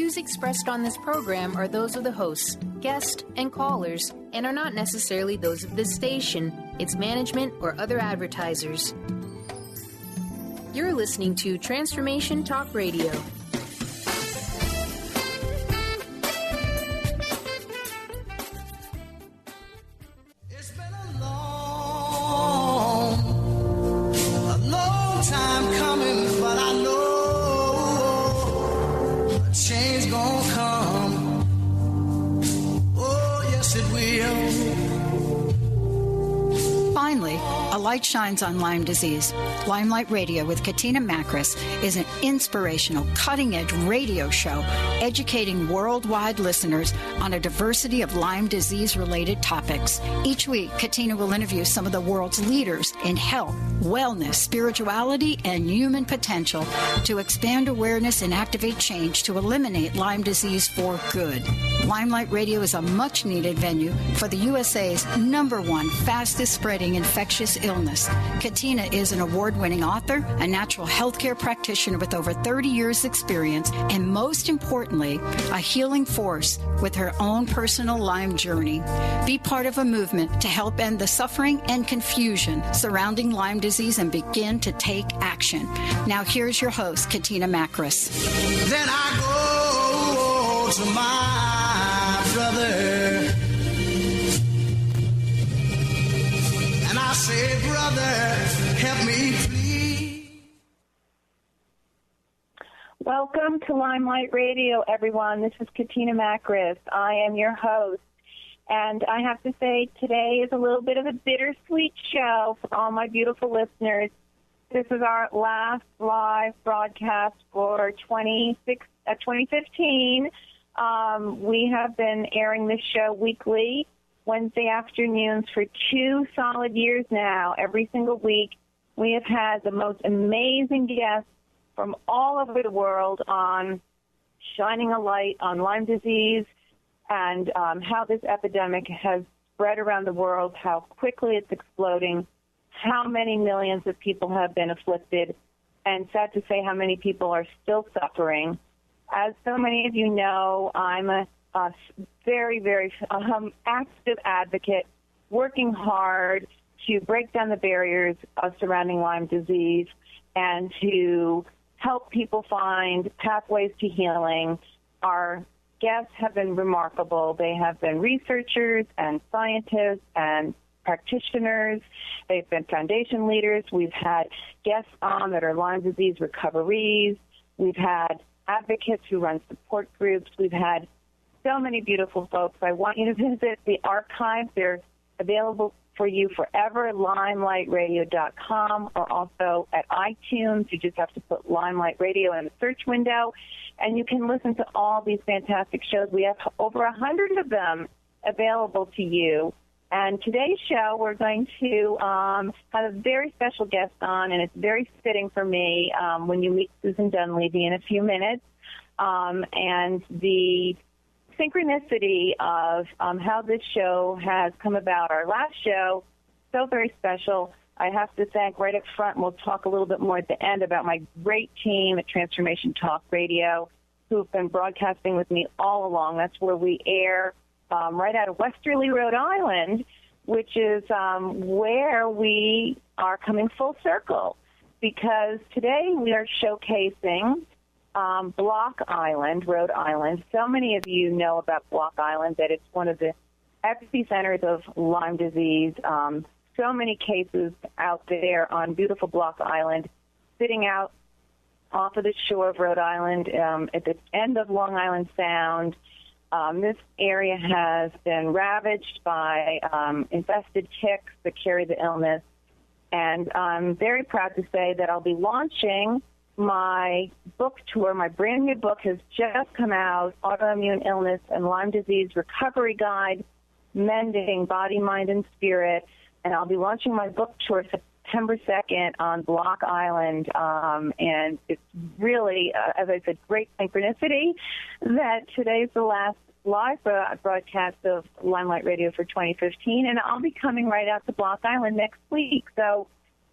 views expressed on this program are those of the hosts, guests, and callers, and are not necessarily those of this station, its management, or other advertisers. You're listening to Transformation Talk Radio. It's been a long time coming, but I know a change gonna come. Oh, yes, it will. Finally, a light shines on Lyme disease. Lyme Light Radio with Katina Makris is an inspirational, cutting-edge radio show educating worldwide listeners on a diversity of Lyme disease-related topics. Each week, Katina will interview some of the world's leaders in health, wellness, spirituality, and human potential to expand awareness and activate change to eliminate Lyme disease for good. Lyme Light Radio is a much-needed venue for the USA's #1 fastest-spreading infectious illness. Katina is an award-winning author, a natural healthcare practitioner with over 30 years' experience, and most importantly, a healing force with her own personal Lyme journey. Be part of a movement to help end the suffering and confusion surrounding Lyme disease and begin to take action. Now here's your host, Katina Makris. Then I go to my brother and I say, brother, help me please. Welcome to Lyme Light Radio, everyone. This is Katina Makris. I am your host. And I have to say, today is a little bit of a bittersweet show for all my beautiful listeners. This is our last live broadcast for 2015. We have been airing this show weekly, Wednesday afternoons, for 2 solid years now. Every single week, we have had the most amazing guests from all over the world on shining a light on Lyme disease and how this epidemic has spread around the world, how quickly it's exploding, how many millions of people have been afflicted, and sad to say how many people are still suffering. As so many of you know, I'm a very, very active advocate, working hard to break down the barriers surrounding Lyme disease and to help people find pathways to healing. Our guests have been remarkable. They have been researchers and scientists and practitioners. They've been foundation leaders. We've had guests on that are Lyme disease recoveries. We've had advocates who run support groups. We've had so many beautiful folks. I want you to visit the archives. They're available for you forever, LymeLightRadio.com, or also at iTunes. You just have to put Lyme Light Radio in the search window, and you can listen to all these fantastic shows. We have over 100 of them available to you. And today's show, we're going to have a very special guest on, and it's very fitting for me when you meet Susan Dunleavy in a few minutes. And the synchronicity of how this show has come about. Our last show, so very special. I have to thank right up front, and we'll talk a little bit more at the end about my great team at Transformation Talk Radio who've been broadcasting with me all along. That's where we air right out of Westerly, Rhode Island, which is where we are coming full circle, because today we are showcasing Block Island, Rhode Island. So many of you know about Block Island, that it's one of the epicenters of Lyme disease. So many cases out there on beautiful Block Island, sitting out off of the shore of Rhode Island at the end of Long Island Sound. This area has been ravaged by infested ticks that carry the illness. And I'm very proud to say that I'll be launching my book tour. My brand new book has just come out, Autoimmune Illness and Lyme Disease Recovery Guide, Mending Body, Mind, and Spirit. And I'll be launching my book tour September 2nd on Block Island. And it's really, as I said, great synchronicity that today's the last live broadcast of Lyme Light Radio for 2015. And I'll be coming right out to Block Island next week. So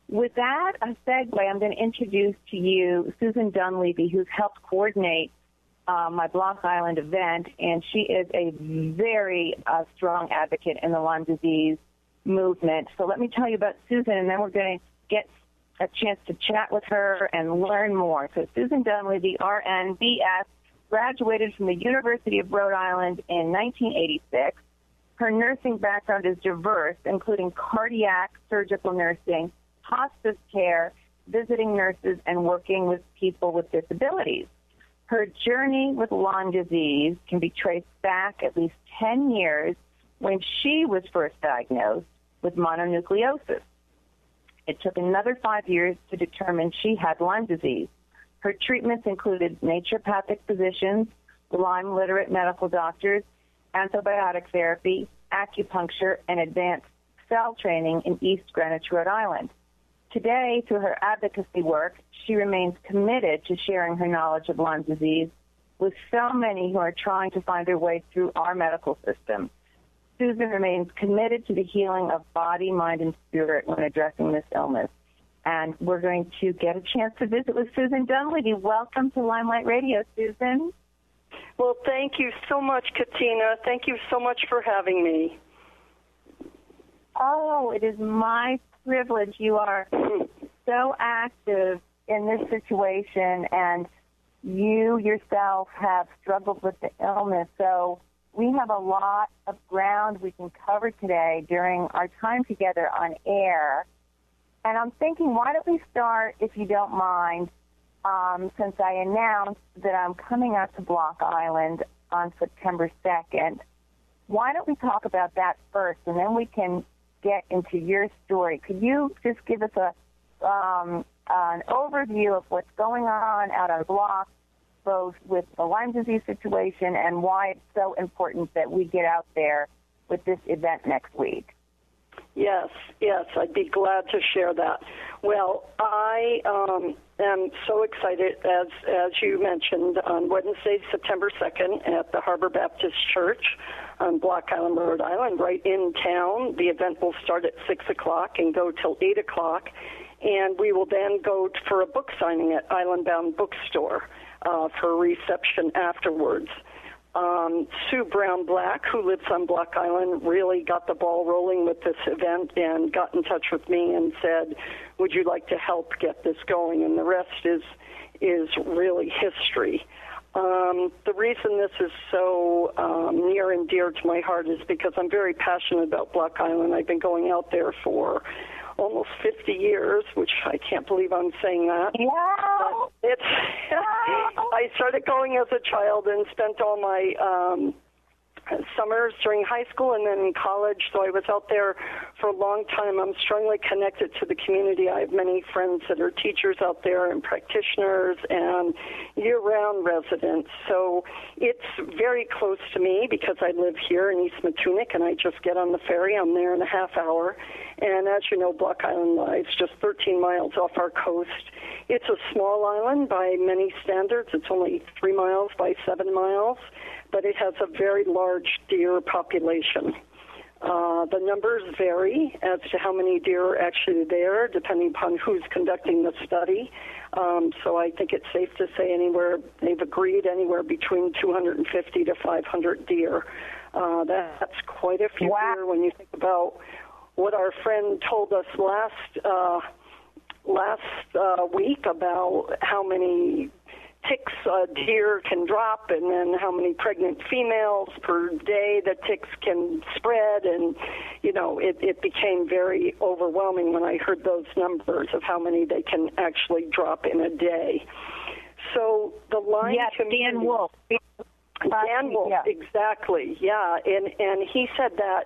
with that, a segue, I'm going to introduce to you Susan Dunleavy, who's helped coordinate my Block Island event, and she is a very strong advocate in the Lyme disease movement. So let me tell you about Susan, and then we're going to get a chance to chat with her and learn more. So Susan Dunleavy, RN, BS, graduated from the University of Rhode Island in 1986. Her nursing background is diverse, including cardiac, surgical nursing, hospice care, visiting nurses, and working with people with disabilities. Her journey with Lyme disease can be traced back at least 10 years when she was first diagnosed with mononucleosis. It took another 5 years to determine she had Lyme disease. Her treatments included naturopathic physicians, Lyme-literate medical doctors, antibiotic therapy, acupuncture, and advanced cell training in East Greenwich, Rhode Island. Today, through her advocacy work, she remains committed to sharing her knowledge of Lyme disease with so many who are trying to find their way through our medical system. Susan remains committed to the healing of body, mind, and spirit when addressing this illness. And we're going to get a chance to visit with Susan Dunleavy. Welcome to Lyme Light Radio, Susan. Well, thank you so much, Katina. Thank you so much for having me. Oh, it is my privilege. You are so active in this situation, and you yourself have struggled with the illness. So we have a lot of ground we can cover today during our time together on air. And I'm thinking, why don't we start, if you don't mind, since I announced that I'm coming out to Block Island on September 2nd, why don't we talk about that first, and then we can get into your story. Could you just give us an overview of what's going on out on Block, both with the Lyme disease situation and why it's so important that we get out there with this event next week? Yes, I'd be glad to share that. Well, I am so excited, as you mentioned, on Wednesday, September 2nd at the Harbor Baptist Church on Block Island, Rhode Island, right in town. The event will start at 6 o'clock and go till 8 o'clock, and we will then go for a book signing at Island Bound Bookstore for a reception afterwards. Sue Brown Black, who lives on Block Island, really got the ball rolling with this event and got in touch with me and said, would you like to help get this going? And the rest is really history. The reason this is so near and dear to my heart is because I'm very passionate about Block Island. I've been going out there for almost 50 years, which I can't believe I'm saying that. Wow. I started going as a child and spent all my summers during high school and then in college, so I was out there for a long time. I'm strongly connected to the community. I have many friends that are teachers out there and practitioners and year-round residents. So it's very close to me because I live here in East Matunic, and I just get on the ferry. I'm there in a half hour. And as you know, Block Island lies just 13 miles off our coast. It's a small island by many standards. It's only 3 miles by 7 miles, but it has a very large deer population. The numbers vary as to how many deer are actually there, depending upon who's conducting the study. So I think it's safe to say they've agreed anywhere between 250 to 500 deer. That's quite a few deer when you think about what our friend told us last week about how many ticks a deer can drop and then how many pregnant females per day that ticks can spread. And, you know, it became very overwhelming when I heard those numbers of how many they can actually drop in a day. So the Lyme community... Dan Wolf. Dan Wolf, yeah. Exactly, yeah. And he said that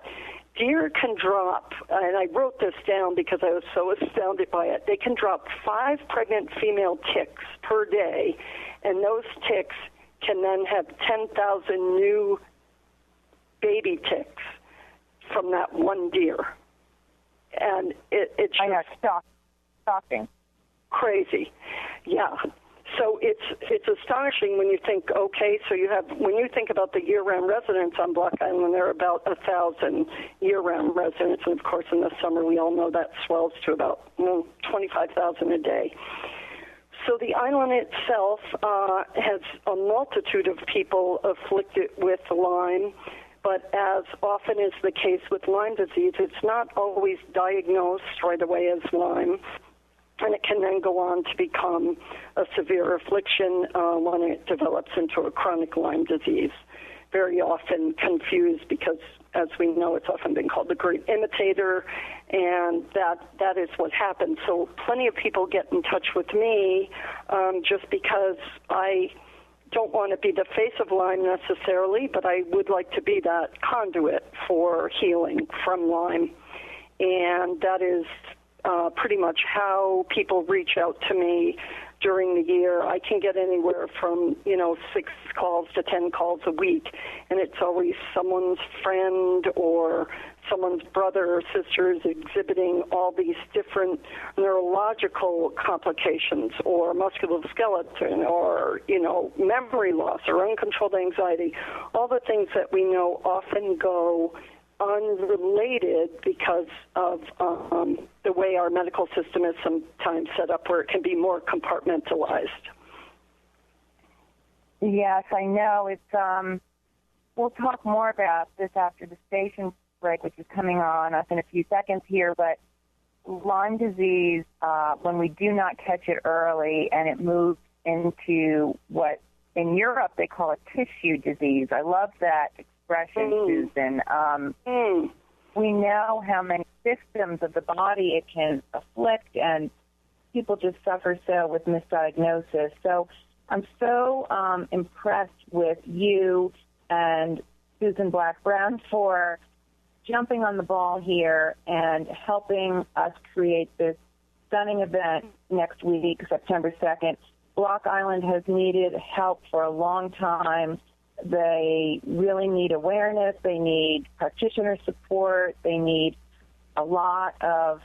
deer can drop, and I wrote this down because I was so astounded by it, they can drop 5 pregnant female ticks per day, and those ticks can then have 10,000 new baby ticks from that one deer. And it's just shocking. Crazy. Yeah. So it's astonishing when you think, okay, so when you think about the year-round residents on Block Island, there are about 1,000 year-round residents, and of course in the summer we all know that swells to about 25,000 a day. So the island itself has a multitude of people afflicted with Lyme, but as often is the case with Lyme disease, it's not always diagnosed right away as Lyme, and it can then go on to become a severe affliction when it develops into a chronic Lyme disease. Very often confused because, as we know, it's often been called the great imitator, and that is what happens. So plenty of people get in touch with me just because I don't want to be the face of Lyme necessarily, but I would like to be that conduit for healing from Lyme. And that is pretty much how people reach out to me during the year. I can get anywhere from, 6 calls to 10 calls a week, and it's always someone's friend or someone's brother or sister is exhibiting all these different neurological complications or musculoskeletal or, memory loss or uncontrolled anxiety, all the things that we know often go unrelated because of the way our medical system is sometimes set up, where it can be more compartmentalized. Yes, I know. It's we'll talk more about this after the station break, which is coming on us in a few seconds here, but Lyme disease, when we do not catch it early and it moves into what in Europe they call a tissue disease. I love that expression, Susan. We know how many systems of the body it can afflict, and people just suffer so with misdiagnosis. So I'm so impressed with you and Susan Black-Brown for jumping on the ball here and helping us create this stunning event next week, September 2nd. Block Island has needed help for a long time. They really need awareness. They need practitioner support. They need a lot of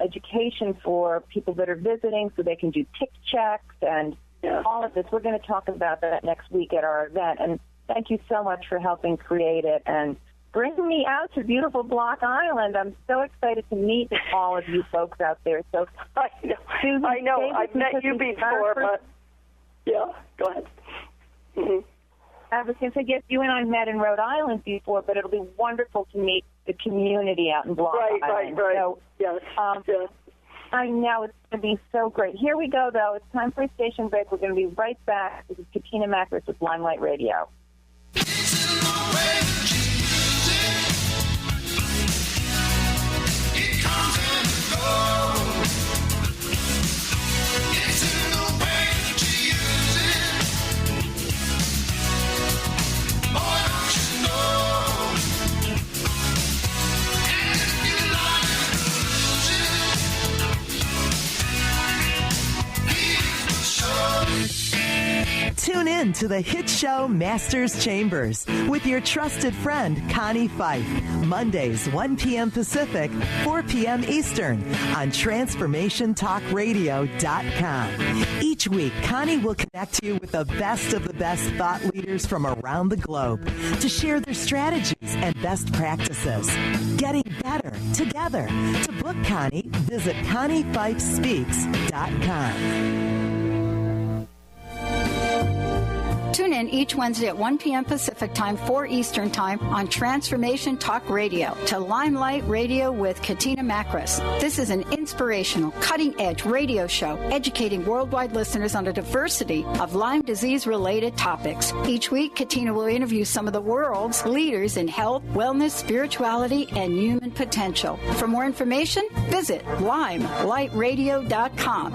education for people that are visiting so they can do tick checks and all of this. We're going to talk about that next week at our event. And thank you so much for helping create it and bring me out to beautiful Block Island. I'm so excited to meet all of you folks out there. So I know. Susan, I've met you before, but yeah, go ahead. Mm-hmm. I was going to say, yes, you and I met in Rhode Island before, but it'll be wonderful to meet the community out in Block Island. Right. So, yes. I know it's going to be so great. Here we go, though. It's time for a station break. We're going to be right back. This is Katina Makris with Lyme Light Radio. Tune in to the hit show Masters Chambers with your trusted friend Connie Fife. Mondays, 1 p.m. Pacific, 4 p.m. Eastern on TransformationTalkRadio.com. Each week, Connie will connect you with the best of the best thought leaders from around the globe to share their strategies and best practices. Getting better together. To book Connie, visit ConnieFifeSpeaks.com. Tune in each Wednesday at 1 p.m. Pacific Time, 4 Eastern Time on Transformation Talk Radio to Lyme Light Radio with Katina Makris. This is an inspirational, cutting-edge radio show educating worldwide listeners on a diversity of Lyme disease-related topics. Each week, Katina will interview some of the world's leaders in health, wellness, spirituality, and human potential. For more information, visit LymeLightRadio.com.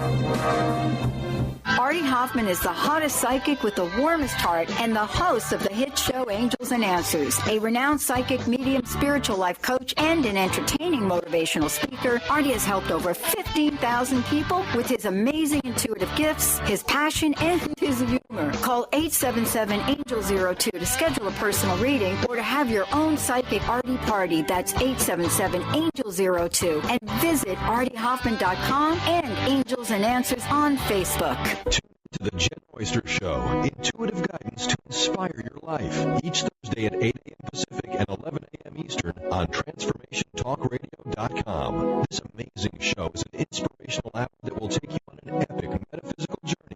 Artie Hoffman is the hottest psychic with the warmest heart and the host of the hit show Angels and Answers. A renowned psychic, medium, spiritual life coach, and an entertaining motivational speaker, Artie has helped over 15,000 people with his amazing intuitive gifts, his passion, and his humor. Call 877-ANGEL-02 to schedule a personal reading or to have your own psychic Artie party. That's 877-ANGEL-02. And visit ArtieHoffman.com and Angels and Answers on Facebook. Tune to the Jen Oyster Show, intuitive guidance to inspire your life. Each Thursday at 8 a.m. Pacific and 11 a.m. Eastern on TransformationTalkRadio.com. This amazing show is an inspirational app that will take you on an epic metaphysical journey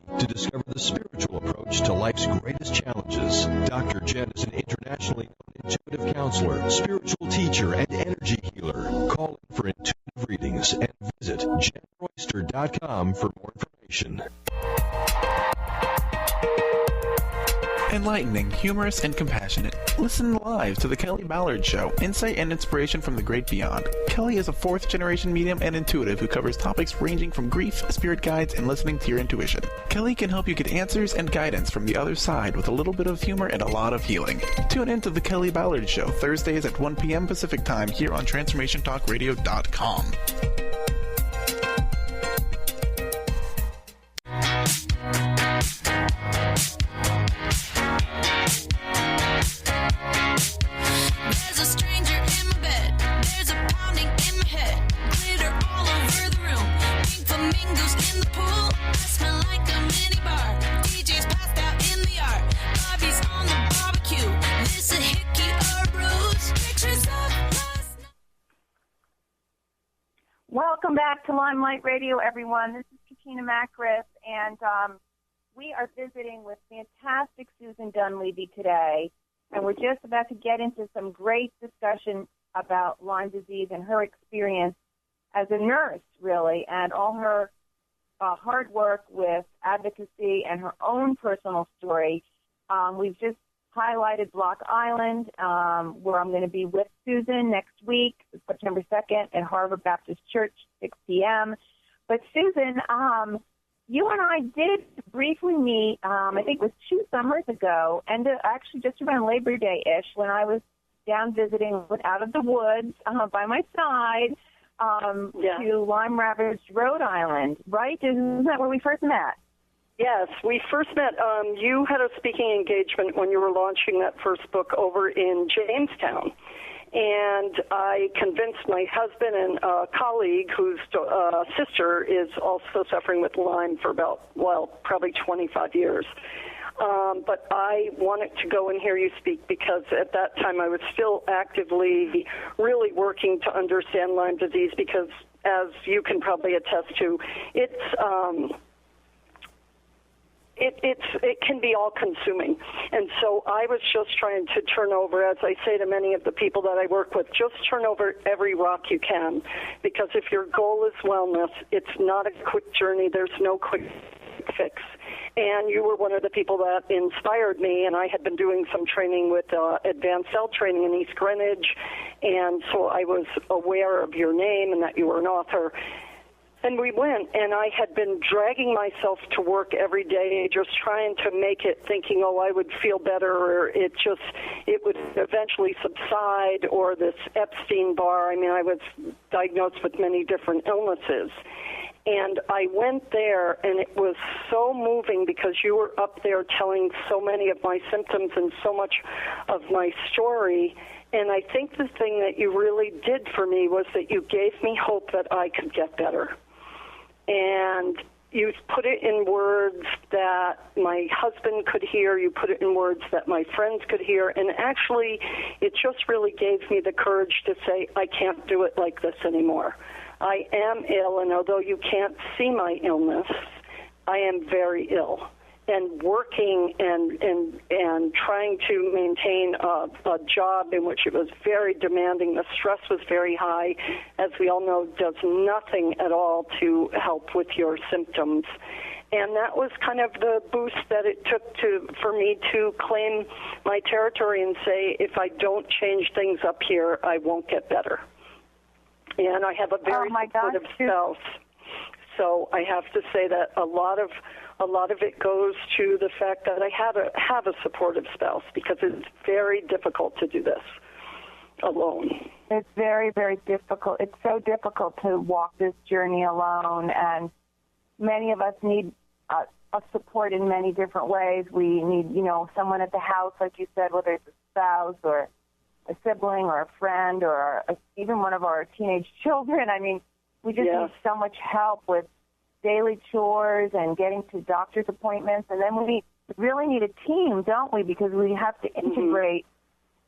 greatest challenges. Dr. Jen is an internationally known intuitive counselor, spiritual teacher, and energy healer. Call in for intuitive readings and visit jenroyster.com for more information. Enlightening, humorous, and compassionate. Listen live to The Kelly Ballard Show, insight and inspiration from the great beyond. Kelly is a fourth-generation medium and intuitive who covers topics ranging from grief, spirit guides, and listening to your intuition. Kelly can help you get answers and guidance from the other side with a little bit of humor and a lot of healing. Tune in to The Kelly Ballard Show, Thursdays at 1 p.m. Pacific Time here on TransformationTalkRadio.com. Welcome back to Lyme Light Radio, everyone. This is Katina, Makris, and we are visiting with fantastic Susan Dunleavy today, and we're just about to get into some great discussion about Lyme disease and her experience as a nurse, really, and all her hard work with advocacy and her own personal story. We've just highlighted Block Island, where I'm going to be with Susan next week, September 2nd, at Harvard Baptist Church, 6 p.m. But Susan, you and I did briefly meet, I think it was 2 summers ago, and actually just around Labor Day-ish, when I was down visiting Out of the Woods by my side to Lyme-ravaged Rhode Island, right? Isn't that where we first met? Yes, we first met. You had a speaking engagement when you were launching that first book over in Jamestown. And I convinced my husband and a colleague whose sister is also suffering with Lyme for about, probably 25 years. But I wanted to go and hear you speak because at that time I was still actively really working to understand Lyme disease because, as you can probably attest to, it can be all-consuming. And so I was just trying to turn over, as I say to many of the people that I work with, just turn over every rock you can. Because if your goal is wellness, it's not a quick journey. There's no quick fix. And you were one of the people that inspired me, and I had been doing some training with advanced cell training in East Greenwich, and so I was aware of your name and that you were an author. And we went, and I had been dragging myself to work every day, just trying to make it, thinking, I would feel better, or it would eventually subside, or this Epstein-Barr. I mean, I was diagnosed with many different illnesses. And I went there, and it was so moving because you were up there telling so many of my symptoms and so much of my story. And I think the thing that you really did for me was that you gave me hope that I could get better. And you put it in words that my husband could hear. You put it in words that my friends could hear. And actually, it just really gave me the courage to say, I can't do it like this anymore. I am ill, and although you can't see my illness, I am very ill. And working and trying to maintain a job in which it was very demanding, the stress was very high, as we all know, does nothing at all to help with your symptoms. And that was kind of the boost that it took for me to claim my territory and say, if I don't change things up here, I won't get better. And I have a very supportive spouse. So I have to say that a lot of it goes to the fact that I have a supportive spouse, because it's very difficult to do this alone. It's very, very difficult. It's so difficult to walk this journey alone, and many of us need a support in many different ways. We need, someone at the house, like you said, whether it's a spouse or a sibling or a friend or even one of our teenage children. I mean, we just need so much help with daily chores and getting to doctor's appointments. And then we really need a team, don't we? Because we have to integrate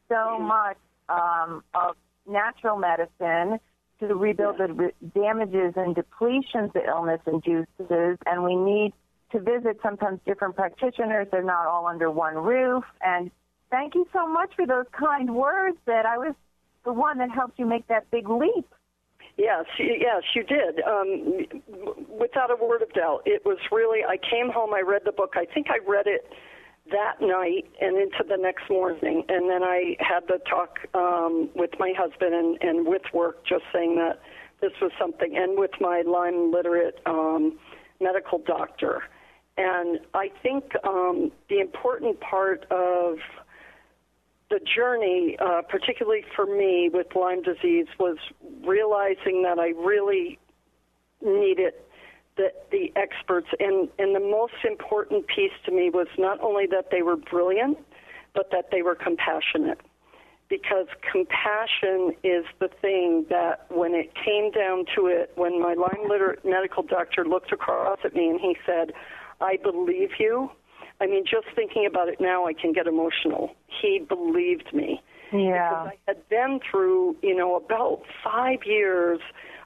so much of natural medicine to rebuild the damages and depletions the illness induces. And we need to visit sometimes different practitioners. They're not all under one roof. And thank you so much for those kind words that I was the one that helped you make that big leap. Yes, you did. Without a word of doubt. It was really, I came home, I read the book. I think I read it that night and into the next morning. And then I had the talk with my husband and with work, just saying that this was something, and with my Lyme literate medical doctor. And I think the important part of the journey, particularly for me with Lyme disease, was realizing that I really needed the experts. And the most important piece to me was not only that they were brilliant, but that they were compassionate. Because compassion is the thing that, when it came down to it, when my Lyme literate medical doctor looked across at me and he said, "I believe you." I mean, just thinking about it now, I can get emotional. He believed me. Yeah. Because I had been through, about 5 years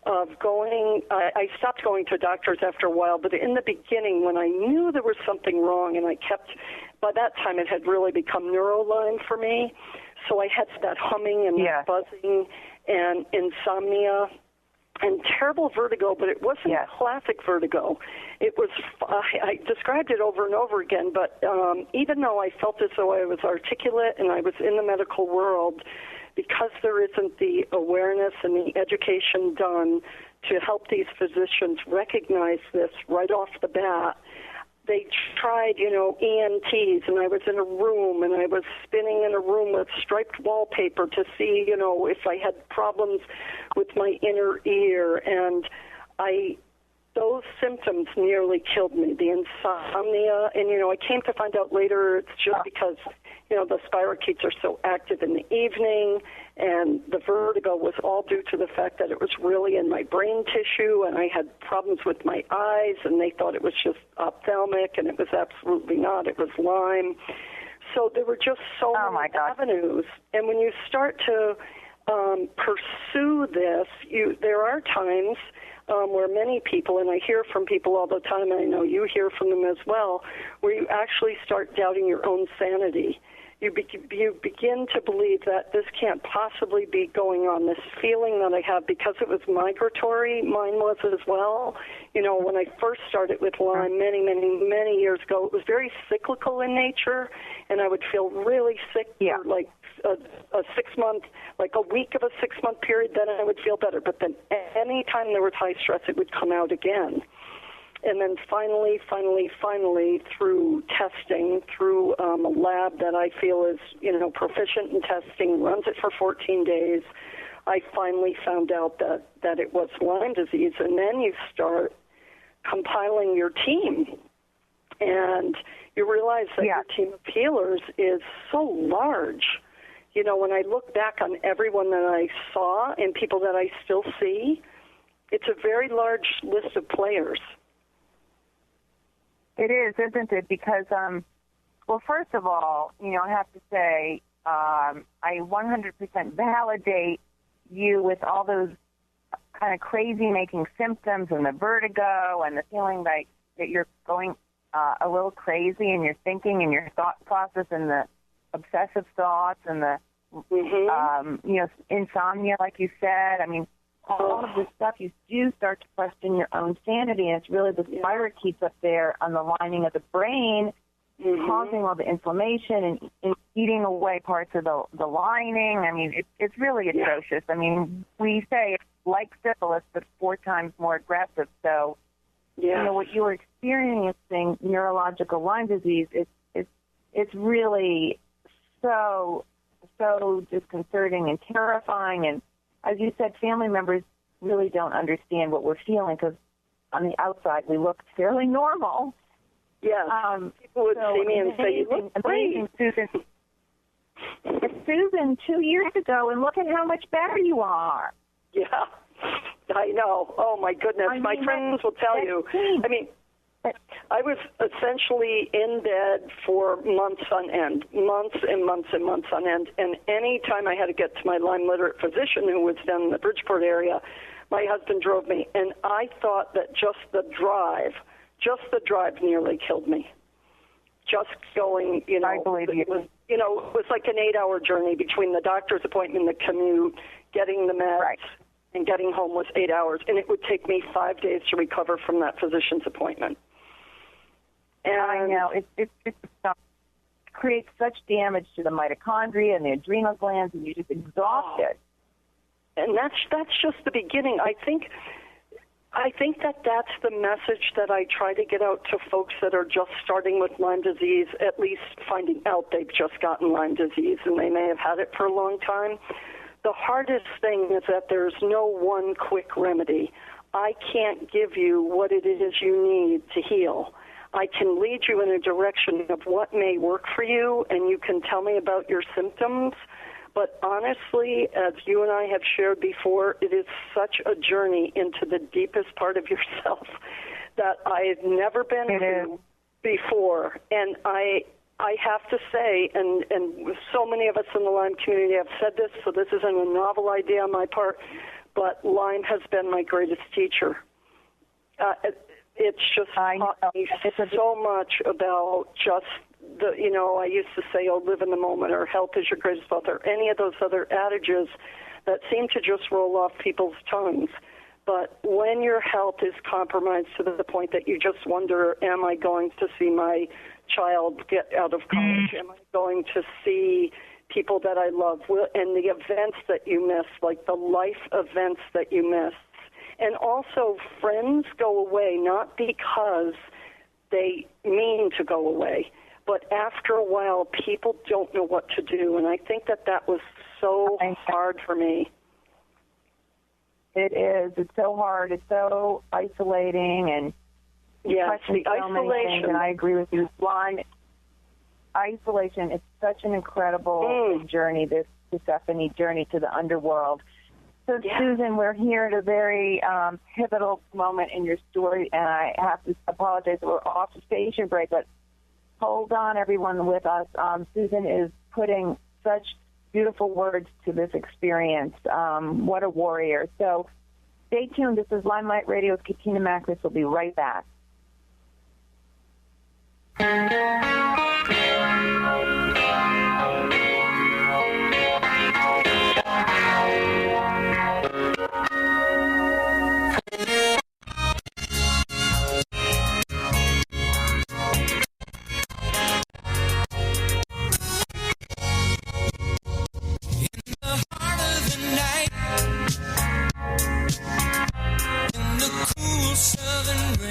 of going. I stopped going to doctors after a while, but in the beginning, when I knew there was something wrong, and by that time it had really become neuro-Lyme for me. So I had that humming and buzzing and insomnia and terrible vertigo, but it wasn't classic vertigo. It was, I described it over and over again, but even though I felt as though I was articulate and I was in the medical world, because there isn't the awareness and the education done to help these physicians recognize this right off the bat, they tried, ENTs, and I was in a room, and I was spinning in a room with striped wallpaper to see, if I had problems with my inner ear, and those symptoms nearly killed me, the insomnia, and, I came to find out later it's just because, the spirochetes are so active in the evening, and the vertigo was all due to the fact that it was really in my brain tissue, and I had problems with my eyes, and they thought it was just ophthalmic, and it was absolutely not. It was Lyme. So there were just so many avenues. And when you start to pursue this, there are times where many people, and I hear from people all the time, and I know you hear from them as well, where you actually start doubting your own sanity. You begin to believe that this can't possibly be going on. This feeling that I have, because it was migratory, mine was as well. When I first started with Lyme many, many, many years ago, it was very cyclical in nature, and I would feel really sick for like a 6 month, like a week of a 6 month period, then I would feel better. But then any time there was high stress, it would come out again. And then finally, through testing, through a lab that I feel is, proficient in testing, runs it for 14 days, I finally found out that it was Lyme disease. And then you start compiling your team, and you realize that your team of healers is so large. When I look back on everyone that I saw and people that I still see, it's a very large list of players. It is, isn't it? Because, well, first of all, I have to say, I 100% validate you with all those kind of crazy-making symptoms and the vertigo and the feeling like that you're going a little crazy in your thinking and your thought process and the obsessive thoughts and the, insomnia, like you said. I mean, all of this stuff, you do start to question your own sanity, and it's really the spirochetes up there on the lining of the brain causing all the inflammation and eating away parts of the lining. I mean, it's really atrocious. I mean, we say it's like syphilis, but 4 times more aggressive. So, what you're experiencing, neurological Lyme disease, it's really so disconcerting and terrifying. And as you said, family members really don't understand what we're feeling because on the outside we look fairly normal. Yeah, people would see me and say, "You look great, Susan." It's Susan 2 years ago, and look at how much better you are. Yeah, I know. Oh my goodness, my friends will tell you. I mean, I was essentially in bed for months on end, months and months and months on end. And any time I had to get to my Lyme literate physician, who was down in the Bridgeport area, my husband drove me. And I thought that just the drive Just the drive nearly killed me. Just going, I believe you. It was like an 8-hour journey between the doctor's appointment, the commute, getting the meds, right, and getting home was 8 hours. And it would take me 5 days to recover from that physician's appointment. And I know. It creates such damage to the mitochondria and the adrenal glands, and you're just exhausted. And that's just the beginning. I think that's the message that I try to get out to folks that are just starting with Lyme disease, at least finding out they've just gotten Lyme disease and they may have had it for a long time. The hardest thing is that there's no one quick remedy. I can't give you what it is you need to heal. I can lead you in a direction of what may work for you, and you can tell me about your symptoms. But honestly, as you and I have shared before, it is such a journey into the deepest part of yourself that I've never been through before. And I have to say, and so many of us in the Lyme community have said this, so this isn't a novel idea on my part, but Lyme has been my greatest teacher. It's just taught me so much about just I used to say, live in the moment, or health is your greatest wealth, or any of those other adages that seem to just roll off people's tongues. But when your health is compromised to the point that you just wonder, am I going to see my child get out of college? Am I going to see people that I love? And the events that you miss, like the life events that you miss. And also, friends go away, not because they mean to go away, but after a while, people don't know what to do, and I think that was so hard for me. It is. It's so hard. It's so isolating, and yes, the isolation. And I agree with you. Lyme isolation. It's such an incredible journey. This Stephanie journey to the underworld. So, Susan, we're here at a very pivotal moment in your story, and I have to apologize that we're off the station break, but hold on, everyone, with us. Susan is putting such beautiful words to this experience. What a warrior. So stay tuned. This is Lyme Light Radio with Katina Makris. We'll be right back.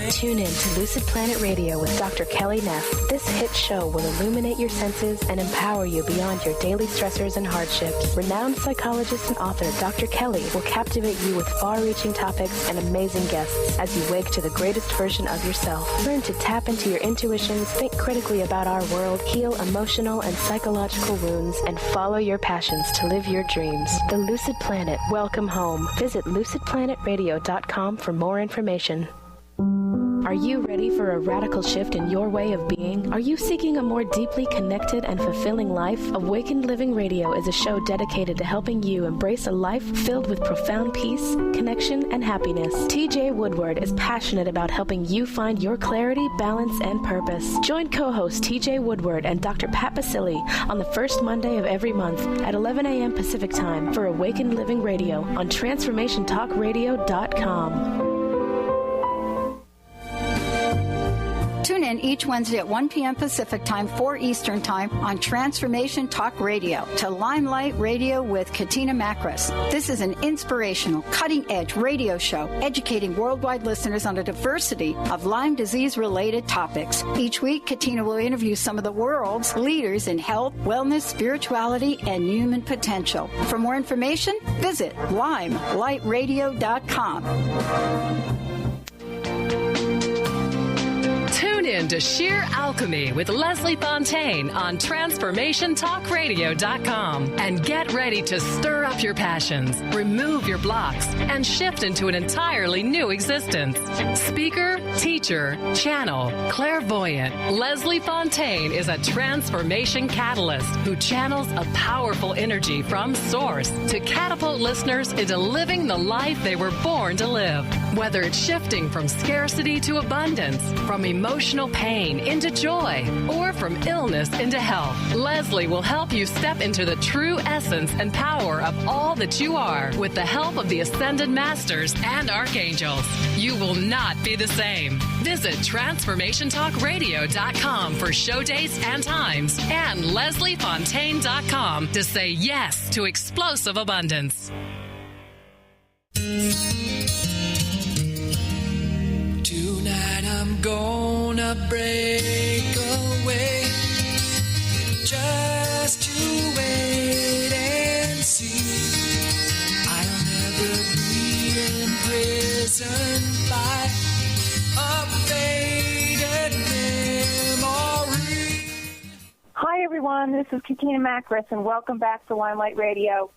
Tune in to Lucid Planet Radio with Dr. Kelly Neff. This hit show will illuminate your senses and empower you beyond your daily stressors and hardships. Renowned psychologist and author Dr. Kelly will captivate you with far-reaching topics and amazing guests as you wake to the greatest version of yourself. Learn to tap into your intuitions, think critically about our world, heal emotional and psychological wounds, and follow your passions to live your dreams. The Lucid Planet. Welcome home. Visit lucidplanetradio.com for more information. Are you ready for a radical shift in your way of being? Are you seeking a more deeply connected and fulfilling life? Awakened Living Radio is a show dedicated to helping you embrace a life filled with profound peace, connection, and happiness. TJ Woodward is passionate about helping you find your clarity, balance, and purpose. Join co-host TJ Woodward and Dr. Pat Basili on the first Monday of every month at 11 a.m. Pacific Time for Awakened Living Radio on TransformationTalkRadio.com. Tune in each Wednesday at 1 p.m. Pacific Time, 4 Eastern Time on Transformation Talk Radio to Lyme Light Radio with Katina Makris. This is an inspirational, cutting-edge radio show educating worldwide listeners on a diversity of Lyme disease-related topics. Each week, Katina will interview some of the world's leaders in health, wellness, spirituality, and human potential. For more information, visit LymeLightRadio.com. Tune in to Sheer Alchemy with Leslie Fontaine on TransformationTalkRadio.com and get ready to stir up your passions, remove your blocks, and shift into an entirely new existence. Speaker, teacher, channel, clairvoyant, Leslie Fontaine is a transformation catalyst who channels a powerful energy from Source to catapult listeners into living the life they were born to live. Whether it's shifting from scarcity to abundance, from emotional pain into joy, or from illness into health, Leslie will help you step into the true essence and power of all that you are with the help of the Ascended Masters and Archangels. You will not be the same. Visit TransformationTalkRadio.com for show dates and times and LeslieFontaine.com to say yes to explosive abundance. Tonight I'm gonna break away just to wait and see. I'll never be imprisoned by a faded memory. Hi, everyone. This is Katina Makris, and welcome back to Lyme Light Radio.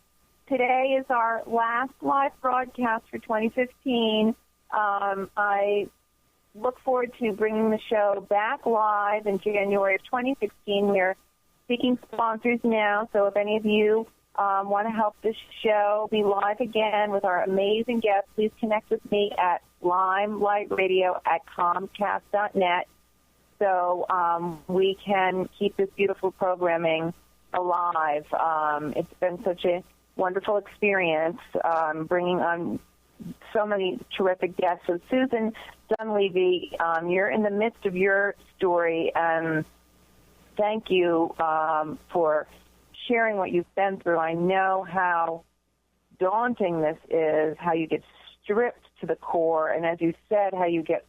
Today is our last live broadcast for 2015. I look forward to bringing the show back live in January of 2016. We're seeking sponsors now, so if any of you want to help this show be live again with our amazing guests, please connect with me at LymeLightRadio@Comcast.net so we can keep this beautiful programming alive. It's been such a wonderful experience bringing on so many terrific guests. So Susan Dunleavy, you're in the midst of your story, and thank you for sharing what you've been through. I know how daunting this is, how you get stripped to the core, and as you said, how you get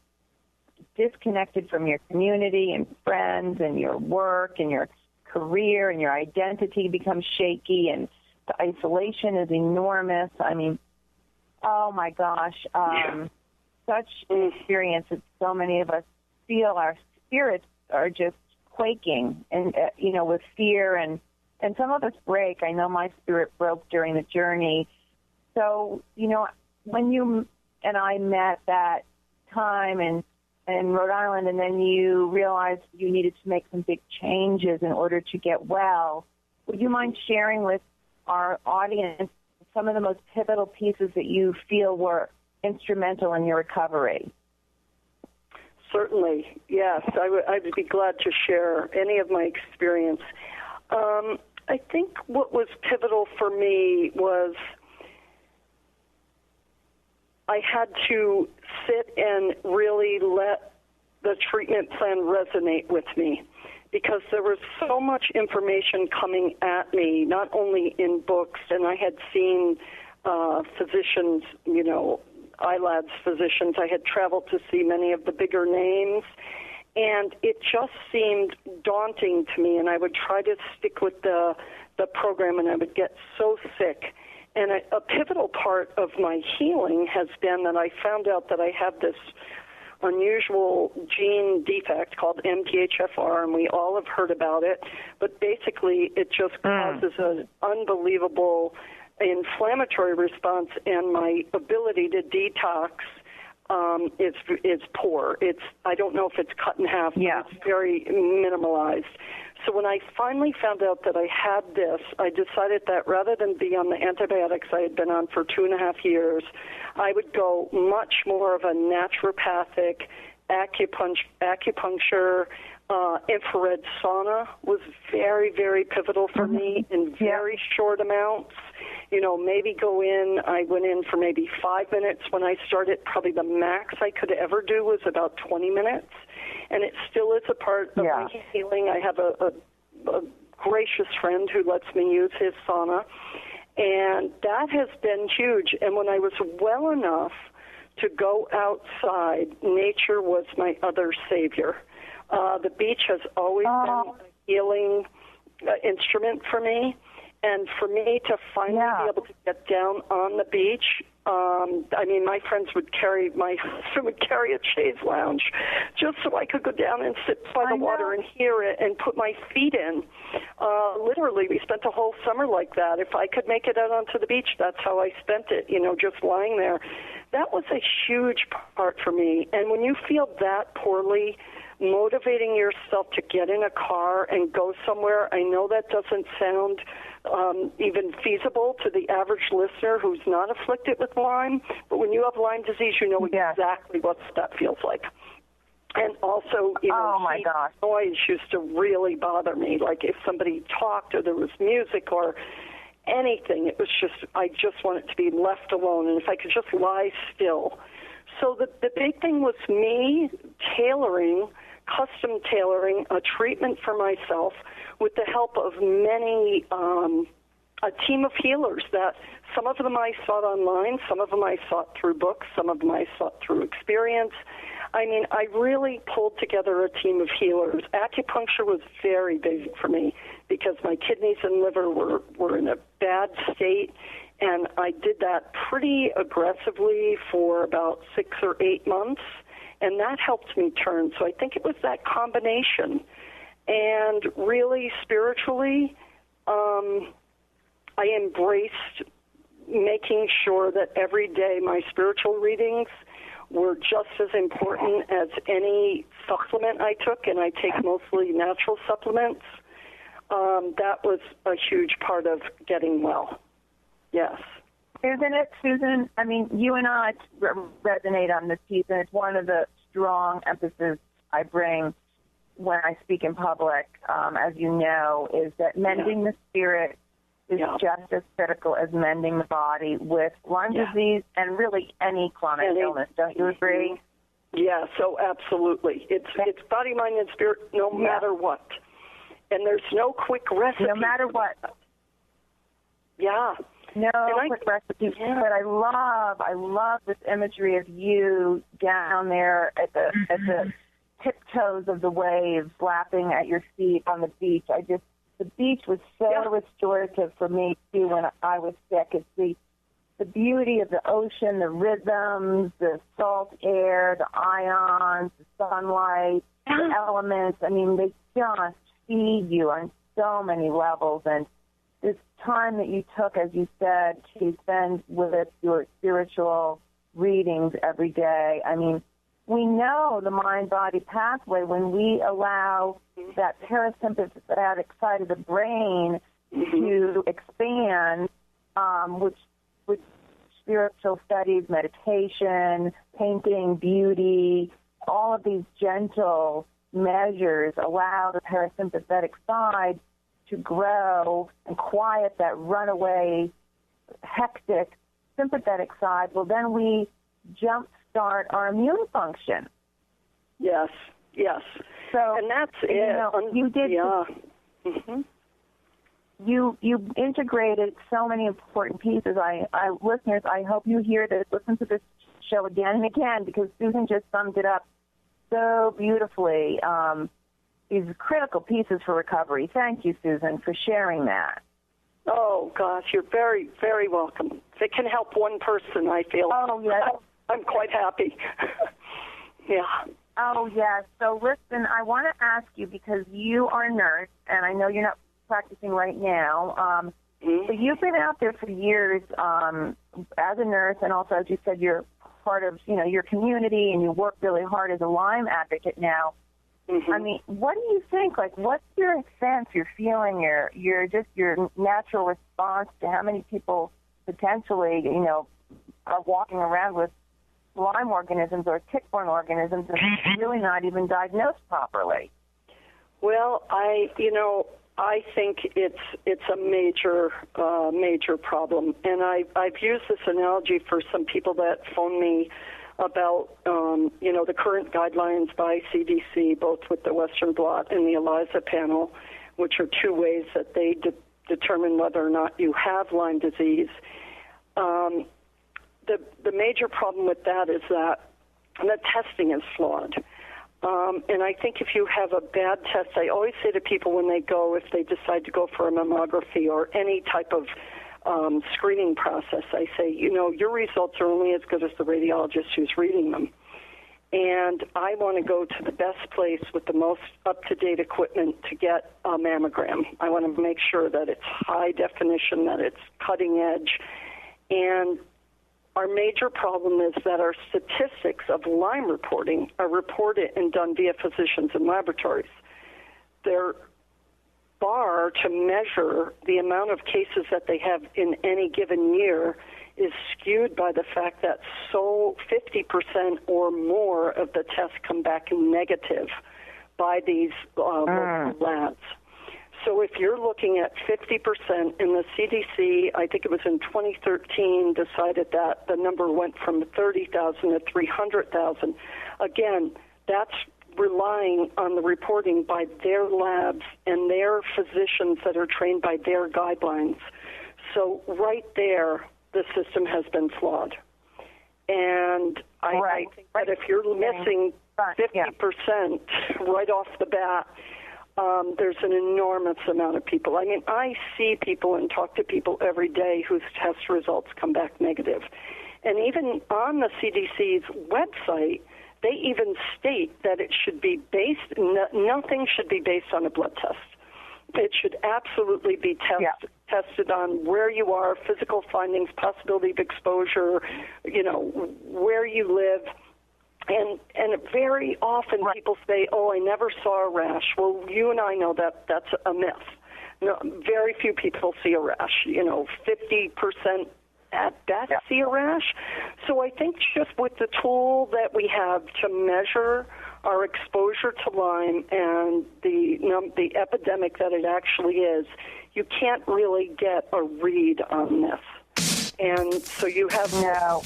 disconnected from your community and friends and your work and your career, and your identity becomes shaky, and the isolation is enormous. I mean, oh my gosh, such an experience that so many of us feel. Our spirits are just quaking, and with fear, and some of us break. I know my spirit broke during the journey. So, when you and I met that time in Rhode Island, and then you realized you needed to make some big changes in order to get well, would you mind sharing with our audience some of the most pivotal pieces that you feel were instrumental in your recovery? Certainly, yes. I would be glad to share any of my experience. I think what was pivotal for me was I had to sit and really let the treatment plan resonate with me, because there was so much information coming at me, not only in books, and I had seen physicians, ILADS physicians. I had traveled to see many of the bigger names, and it just seemed daunting to me, and I would try to stick with the program, and I would get so sick. And a pivotal part of my healing has been that I found out that I have this unusual gene defect called MTHFR, and we all have heard about it, but basically it just causes an unbelievable inflammatory response, and my ability to detox is poor. I don't know if it's cut in half, but it's very minimalized. So when I finally found out that I had this, I decided that rather than be on the antibiotics I had been on for 2.5 years, I would go much more of a naturopathic acupuncture, infrared sauna was very, very pivotal for me in very short amounts. Maybe I went in for maybe 5 minutes. When I started, probably the max I could ever do was about 20 minutes. And it still is a part of my healing. I have a gracious friend who lets me use his sauna. And that has been huge. And when I was well enough to go outside, nature was my other savior. The beach has always been a healing instrument for me. And for me to finally be able to get down on the beach I mean, my husband would carry a chaise lounge just so I could go down and sit by the water and hear it and put my feet in. Literally, we spent a whole summer like that. If I could make it out onto the beach, that's how I spent it, just lying there. That was a huge part for me. And when you feel that poorly, motivating yourself to get in a car and go somewhere, I know that doesn't sound even feasible to the average listener who's not afflicted with Lyme, but when you have Lyme disease, you know exactly what that feels like. And also, noise used to really bother me. Like if somebody talked or there was music or anything, it was just, I just wanted to be left alone, and if I could just lie still. So the big thing was me custom tailoring a treatment for myself with the help of many, a team of healers that some of them I sought online, some of them I sought through books, some of them I sought through experience. I mean, I really pulled together a team of healers. Acupuncture was very big for me because my kidneys and liver were in a bad state, and I did that pretty aggressively for about 6 or 8 months, and that helped me turn. So I think it was that combination. And really, spiritually, I embraced making sure that every day my spiritual readings were just as important as any supplement I took, and I take mostly natural supplements. That was a huge part of getting well. Yes. Isn't it, Susan? I mean, you and I resonate on this piece, and it's one of the strong emphasis I bring when I speak in public, as you know, is that mending the spirit is just as critical as mending the body with Lyme disease and really any chronic illness. Don't you agree? Yeah, so absolutely. It's body, mind, and spirit no matter what. And there's no quick recipe. No matter what. Yeah. No quick recipe. But I love this imagery of you down there at the tiptoes of the waves lapping at your feet on the beach. The beach was so restorative for me, too, when I was sick. It's the beauty of the ocean, the rhythms, the salt air, the ions, the sunlight, the elements. I mean, they just feed you on so many levels. And this time that you took, as you said, to spend with your spiritual readings every day, I mean, we know the mind-body pathway when we allow that parasympathetic side of the brain to expand, which spiritual studies, meditation, painting, beauty, all of these gentle measures allow the parasympathetic side to grow and quiet that runaway, hectic, sympathetic side. Well, then we jumpstart our immune function. Yes. So, and that's it. You did. Yeah. You integrated so many important pieces. Listeners, I hope you hear this. Listen to this show again and again, because Susan just summed it up so beautifully. These critical pieces for recovery. Thank you, Susan, for sharing that. Oh, gosh, you're very, very welcome. If it can help one person, I feel I'm quite happy. Yeah. Oh, yes. So, listen, I want to ask you, because you are a nurse, and I know you're not practicing right now, but you've been out there for years as a nurse, and also, as you said, you're part of, your community, and you work really hard as a Lyme advocate now. I mean, what do you think? Like, what's your sense, your feeling, your natural response to how many people potentially, are walking around with Lyme organisms or tick-borne organisms and really not even diagnosed properly? Well, I think it's a major problem, and I've used this analogy for some people that phone me about the current guidelines by CDC, both with the Western blot and the ELISA panel, which are two ways that they determine whether or not you have Lyme disease. The major problem with that is that the testing is flawed. And I think if you have a bad test, I always say to people when they go, if they decide to go for a mammography or any type of screening process. I say, your results are only as good as the radiologist who's reading them. And I want to go to the best place with the most up-to-date equipment to get a mammogram. I want to make sure that it's high definition, that it's cutting edge. And our major problem is that our statistics of Lyme reporting are reported and done via physicians and laboratories. Their bar to measure the amount of cases that they have in any given year is skewed by the fact that 50% or more of the tests come back negative by these local labs. So if you're looking at 50%, in the CDC, I think it was in 2013, decided that the number went from 30,000 to 300,000. Again, that's relying on the reporting by their labs and their physicians that are trained by their guidelines. So right there, the system has been flawed. And I think that if you're missing 50% right off the bat, there's an enormous amount of people. I mean, I see people and talk to people every day whose test results come back negative. And even on the CDC's website, they even state that it should be nothing should be based on a blood test. It should absolutely be tested on where you are, physical findings, possibility of exposure, where you live. And very often people say, I never saw a rash. Well, you and I know that that's a myth. No, very few people see a rash. 50% at best see a rash. So I think just with the tool that we have to measure our exposure to Lyme and the epidemic that it actually is, you can't really get a read on this. And so you have people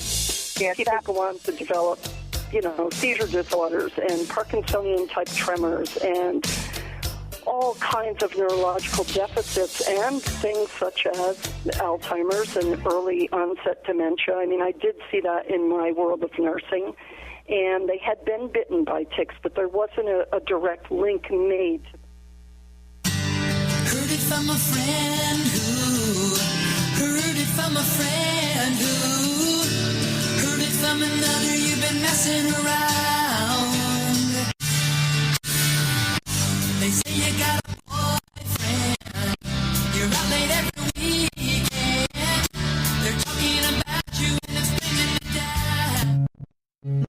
go on to develop, seizure disorders and Parkinsonian-type tremors and all kinds of neurological deficits and things such as Alzheimer's and early onset dementia. I mean, I did see that in my world of nursing. And they had been bitten by ticks, but there wasn't a direct link made. Heard it from a friend who heard it from a friend who heard it from another. You've been messing around. They say you got a boyfriend. You're out late every weekend. They're talking about you and it's bringing me down.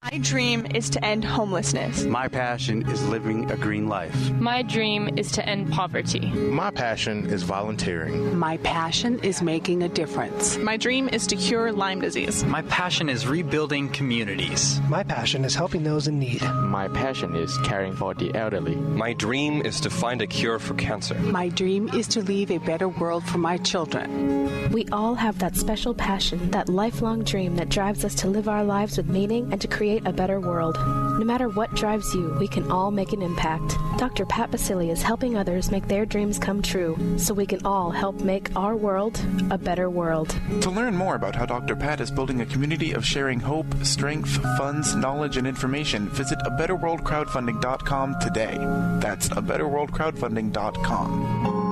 My dream is to end homelessness. My passion is living a green life. My dream is to end poverty. My passion is volunteering. My passion is making a difference. My dream is to cure Lyme disease. My passion is rebuilding communities. My passion is helping those in need. My passion is caring for the elderly. My dream is to find a cure for cancer. My dream is to leave a better world for my children. We all have that special passion, that lifelong dream that drives us to live our lives with meaning and to create a better world. No matter what drives you, we can all make an impact. Dr. Pat Basili is helping others make their dreams come true, so we can all help make our world a better world. To learn more about how Dr. Pat is building a community of sharing hope, strength, funds, knowledge, and information, visit abetterworldcrowdfunding.com today. That's abetterworldcrowdfunding.com.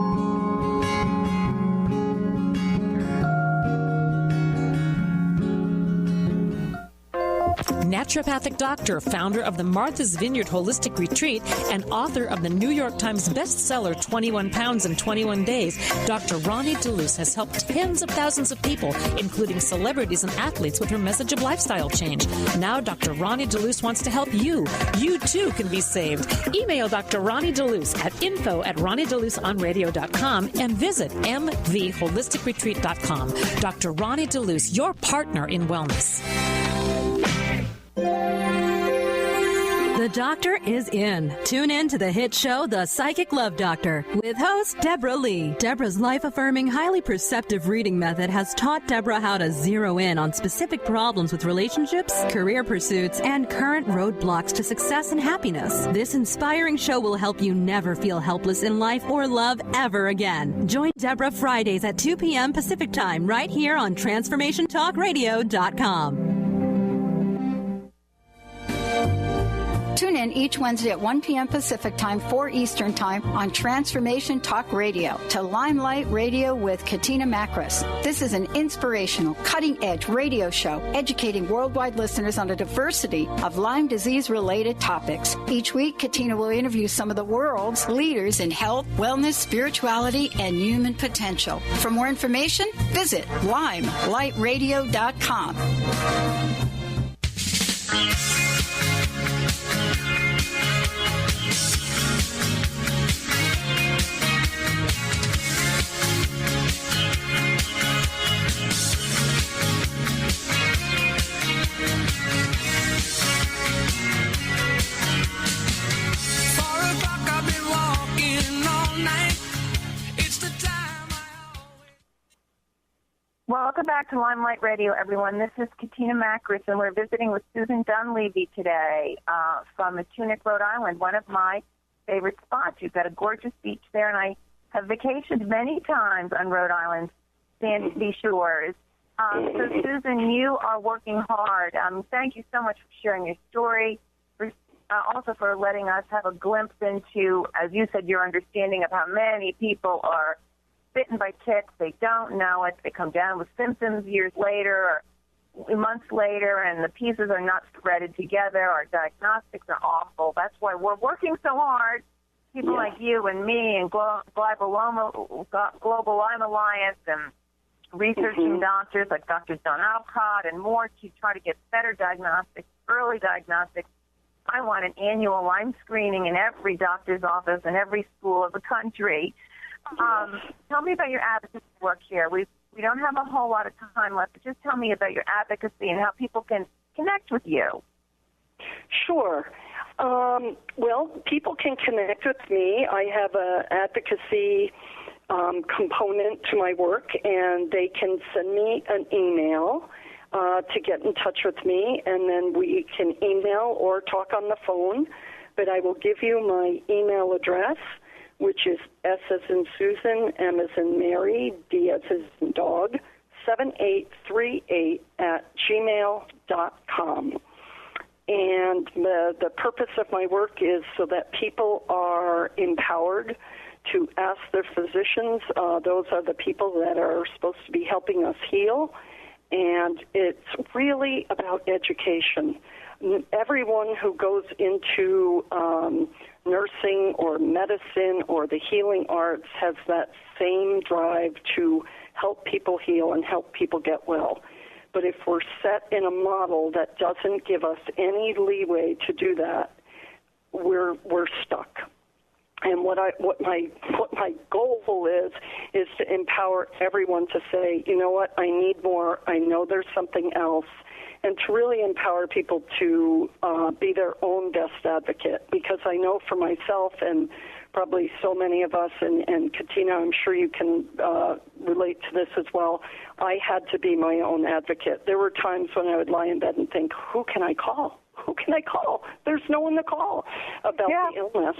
Naturopathic doctor, founder of the Martha's Vineyard Holistic Retreat, and author of the New York Times bestseller 21 Pounds in 21 Days, Dr. Ronnie DeLuce has helped tens of thousands of people, including celebrities and athletes, with her message of lifestyle change. Now Dr. Ronnie DeLuce wants to help you. You too can be saved. Email Dr. Ronnie DeLuce at info@ronniedeluceonradio.com and visit mvholisticretreat.com. Dr. Ronnie DeLuce, your partner in wellness. The doctor is in. Tune in to the hit show, The Psychic Love Doctor, with host Deborah Lee. Deborah's life-affirming, highly perceptive reading method has taught Deborah how to zero in on specific problems with relationships, career pursuits, and current roadblocks to success and happiness. This inspiring show will help you never feel helpless in life or love ever again. Join Deborah Fridays at 2 p.m. Pacific Time right here on TransformationTalkRadio.com. Tune in each Wednesday at 1 p.m. Pacific Time, 4 Eastern Time on Transformation Talk Radio to Lyme Light Radio with Katina Makris. This is an inspirational, cutting-edge radio show educating worldwide listeners on a diversity of Lyme disease-related topics. Each week, Katina will interview some of the world's leaders in health, wellness, spirituality, and human potential. For more information, visit LymeLightRadio.com. Welcome back to Lyme Light Radio, everyone. This is Katina Makris, and we're visiting with Susan Dunleavy today from Matunic, Rhode Island, one of my favorite spots. You've got a gorgeous beach there, and I have vacationed many times on Rhode Island's sandy shores. So, Susan, you are working hard. Thank you so much for sharing your story, also for letting us have a glimpse into, as you said, your understanding of how many people are bitten by ticks. They don't know it. They come down with symptoms years later or months later, and the pieces are not threaded together. Our diagnostics are awful. That's why we're working so hard, people like you and me and Global Lyme Alliance and researching doctors like Dr. Don Alcott and more to try to get better diagnostics, early diagnostics. I want an annual Lyme screening in every doctor's office in every school of the country. Tell me about your advocacy work here. We don't have a whole lot of time left, but just tell me about your advocacy and how people can connect with you. Sure. Well, people can connect with me. I have an advocacy component to my work, and they can send me an email to get in touch with me, and then we can email or talk on the phone. But I will give you my email address, which is S as in Susan, M as in Mary, D as in dog, 7838@gmail.com. And the purpose of my work is so that people are empowered to ask their physicians. Those are the people that are supposed to be helping us heal. And it's really about education. Everyone who goes into nursing or medicine or the healing arts has that same drive to help people heal and help people get well. But if we're set in a model that doesn't give us any leeway to do that, we're stuck. And what my goal is to empower everyone to say, you know what, I need more. I know there's something else. And to really empower people to be their own best advocate, because I know for myself and probably so many of us, and Katina, I'm sure you can relate to this as well, I had to be my own advocate. There were times when I would lie in bed and think, who can I call? Who can I call? There's no one to call about the illness.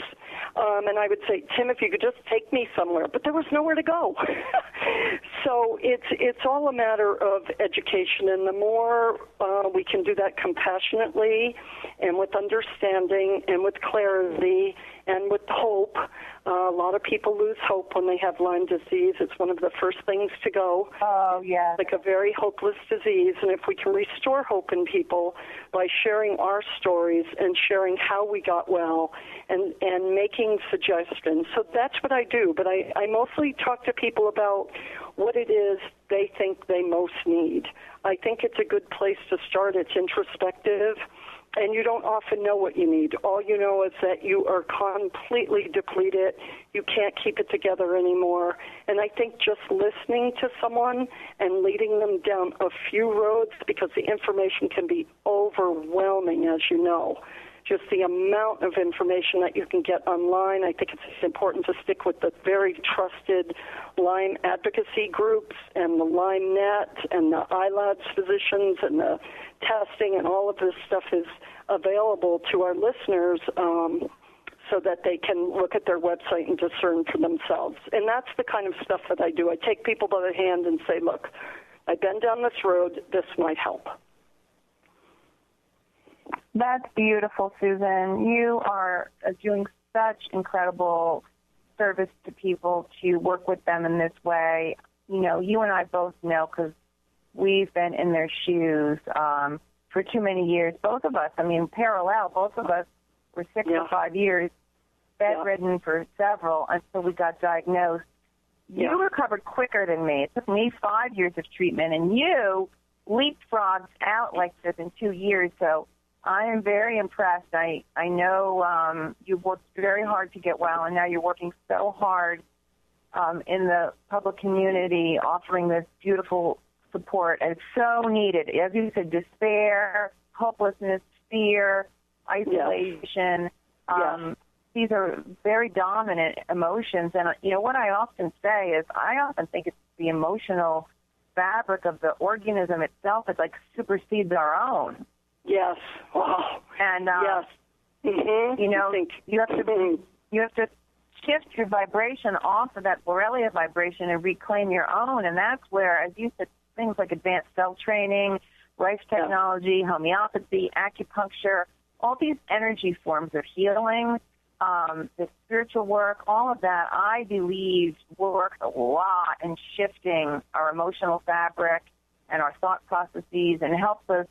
And I would say, Tim, if you could just take me somewhere. But there was nowhere to go. So it's all a matter of education. And the more we can do that compassionately and with understanding and with clarity and with hope. A lot of people lose hope when they have Lyme disease. It's one of the first things to go. Oh, yeah. Like a very hopeless disease. And if we can restore hope in people by sharing our stories and sharing how we got well and making suggestions. So that's what I do. But I mostly talk to people about what it is they think they most need. I think it's a good place to start. It's introspective. And you don't often know what you need. All you know is that you are completely depleted. You can't keep it together anymore. And I think just listening to someone and leading them down a few roads, because the information can be overwhelming, as you know. Just the amount of information that you can get online. I think it's important to stick with the very trusted Lyme advocacy groups and the Lyme Net and the iLabs physicians and the testing, and all of this stuff is available to our listeners so that they can look at their website and discern for themselves. And that's the kind of stuff that I do. I take people by the hand and say, look, I've been down this road. This might help. That's beautiful, Susan. You are doing such incredible service to people to work with them in this way. You know, you and I both know because we've been in their shoes for too many years. Both of us, I mean, parallel, both of us were sick for 5 years, bedridden for several until we got diagnosed. You recovered quicker than me. It took me 5 years of treatment, and you leapfrogged out like this in 2 years. So I am very impressed. I know you've worked very hard to get well, and now you're working so hard in the public community, offering this beautiful support. And it's so needed. As you said, despair, hopelessness, fear, isolation. These are very dominant emotions. And, you know, what I often say is I often think it's the emotional fabric of the organism itself that, like, supersedes our own. Yes. Wow. And, Mm-hmm. you know, you have to shift your vibration off of that Borrelia vibration and reclaim your own. And that's where, as you said, things like advanced cell training, Rife technology, homeopathy, acupuncture, all these energy forms of healing, the spiritual work, all of that, I believe, works a lot in shifting our emotional fabric and our thought processes and helps us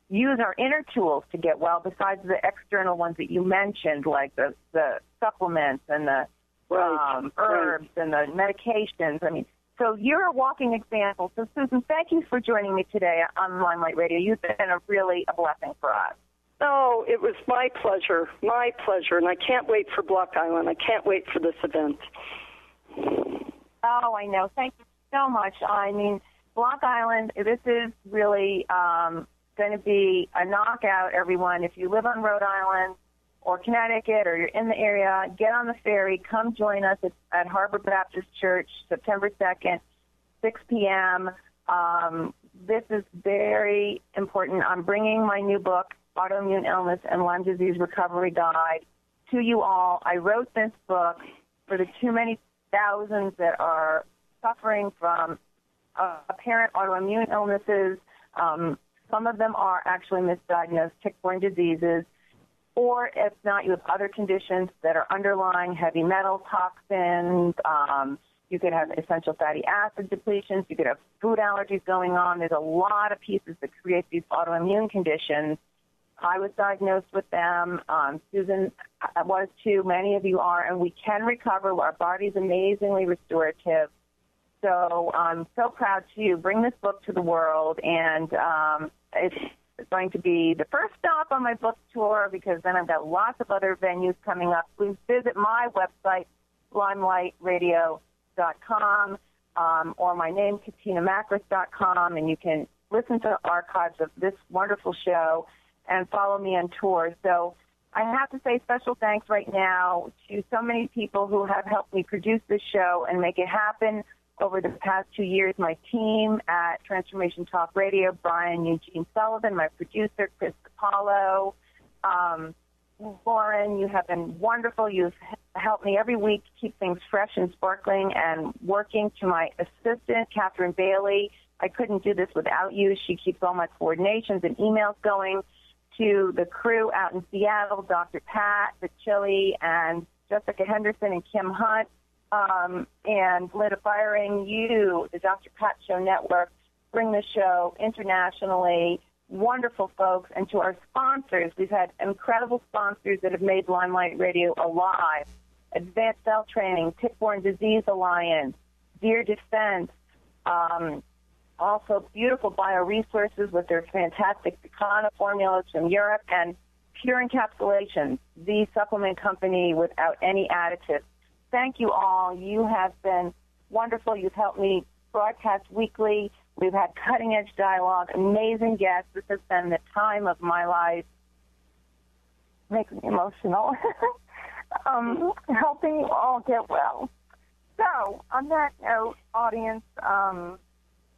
use our inner tools to get well besides the external ones that you mentioned, like the supplements and the herbs and the medications. I mean, so you're a walking example. So, Susan, thank you for joining me today on Lyme Light Radio. You've been really a blessing for us. Oh, it was my pleasure, and I can't wait for Block Island. I can't wait for this event. Oh, I know. Thank you so much. I mean, Block Island, this is really going to be a knockout, everyone. If you live on Rhode Island or Connecticut or you're in the area, get on the ferry. Come join us at Harbor Baptist Church, September 2nd, 6 p.m. This is very important. I'm bringing my new book, Autoimmune Illness and Lyme Disease Recovery Guide, to you all. I wrote this book for the too many thousands that are suffering from apparent autoimmune illnesses. Some of them are actually misdiagnosed tick-borne diseases, or if not, you have other conditions that are underlying heavy metal toxins. You could have essential fatty acid depletions. You could have food allergies going on. There's a lot of pieces that create these autoimmune conditions. I was diagnosed with them. Susan was too. Many of you are, and we can recover. Our body's amazingly restorative. So I'm so proud to bring this book to the world, and it's going to be the first stop on my book tour because then I've got lots of other venues coming up. Please visit my website, Lymelightradio.com, or my name, KatinaMakris.com, and you can listen to archives of this wonderful show and follow me on tour. So I have to say special thanks right now to so many people who have helped me produce this show and make it happen over the past 2 years. My team at Transformation Talk Radio, Brian Eugene Sullivan, my producer, Chris Capallo, Lauren, you have been wonderful. You've helped me every week keep things fresh and sparkling, and working to my assistant, Catherine Bailey. I couldn't do this without you. She keeps all my coordinations and emails going. To the crew out in Seattle, Dr. Pat, the Chili, and Jessica Henderson and Kim Hunt, and Linda Firing, you, the Dr. Pat Show Network, bring the show internationally. Wonderful folks. And to our sponsors, we've had incredible sponsors that have made Lyme Light Radio alive. Advanced Cell Training, Tick-Borne Disease Alliance, Deer Defense, also beautiful bioresources with their fantastic Katina formulas from Europe, and Pure Encapsulations, the supplement company without any additives. Thank you all. You have been wonderful. You've helped me broadcast weekly. We've had cutting-edge dialogue, amazing guests. This has been the time of my life. Makes me emotional. Helping you all get well. So, on that note, audience,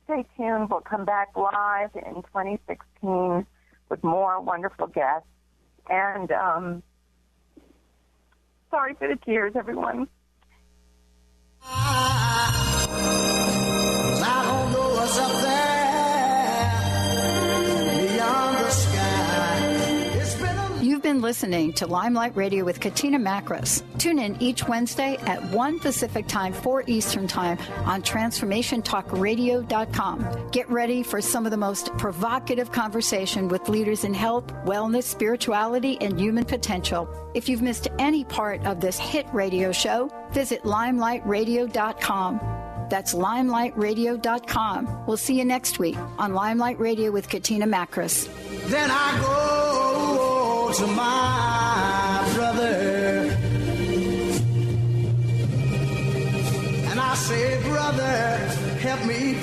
stay tuned. We'll come back live in 2016 with more wonderful guests. And sorry for the tears, everyone. I don't know what's up there beyond the sky. It's been listening to Lyme Light Radio with Katina Makris. Tune in each Wednesday at 1 Pacific Time, 4 Eastern Time on TransformationTalkRadio.com. Get ready for some of the most provocative conversation with leaders in health, wellness, spirituality, and human potential. If you've missed any part of this hit radio show, visit Lymelightradio.com. That's Lymelightradio.com. We'll see you next week on Lyme Light Radio with Katina Makris. Then I go to my brother and I say, brother, help me